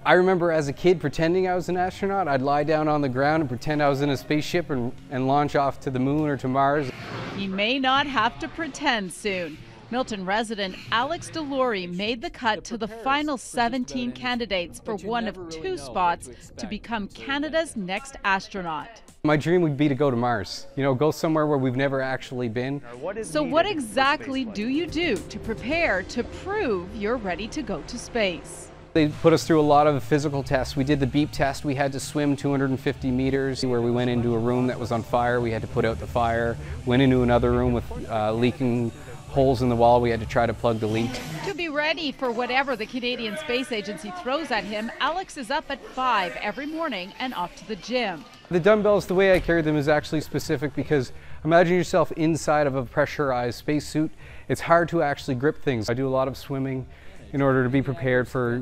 I remember as a kid pretending I was an astronaut. I'd lie down on the ground and pretend I was in a spaceship and launch off to the moon or to Mars. He may not have to pretend soon. Milton resident Alex Delorey made the cut to the final 17 candidates for one of 2 spots to become Canada's next astronaut. My dream would be to go to Mars, go somewhere where we've never actually been. So what exactly do you do to prepare to prove you're ready to go to space? They put us through a lot of physical tests. We did the beep test. We had to swim 250 meters where we went into a room that was on fire. We had to put out the fire. Went into another room with leaking holes in the wall. We had to try to plug the leak. To be ready for whatever the Canadian Space Agency throws at him, Alex is up at 5 every morning and off to the gym. The dumbbells, the way I carry them is actually specific because imagine yourself inside of a pressurized spacesuit. It's hard to actually grip things. I do a lot of swimming in order to be prepared for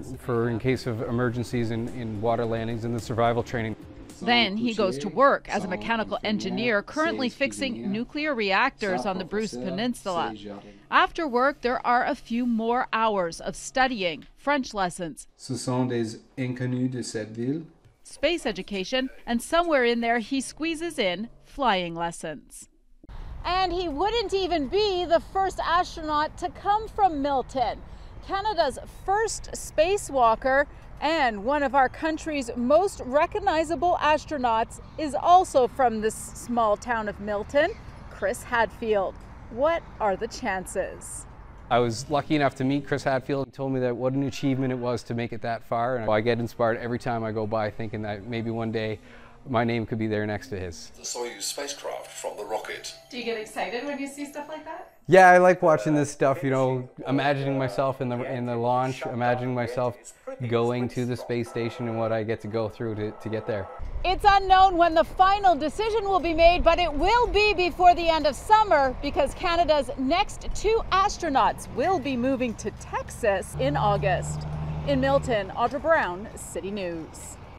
in case of emergencies in water landings and the survival training. Then he goes to work as a mechanical engineer currently fixing nuclear reactors on the Bruce Peninsula. After work, there are a few more hours of studying, French lessons, Ce sont des inconnus de cette ville. Space education, and somewhere in there he squeezes in flying lessons. And he wouldn't even be the first astronaut to come from Milton. Canada's first spacewalker and one of our country's most recognizable astronauts is also from this small town of Milton, Chris Hadfield. What are the chances? I was lucky enough to meet Chris Hadfield. He told me that what an achievement it was to make it that far. And I get inspired every time I go by thinking that maybe one day my name could be there next to his. The Soyuz spacecraft from the rocket. Do you get excited when you see stuff like that? Yeah, I like watching this stuff, imagining myself in the launch, imagining myself going to the space station and what I get to go through to get there. It's unknown when the final decision will be made, but it will be before the end of summer because Canada's next 2 astronauts will be moving to Texas in August. In Milton, Audra Brown, City News.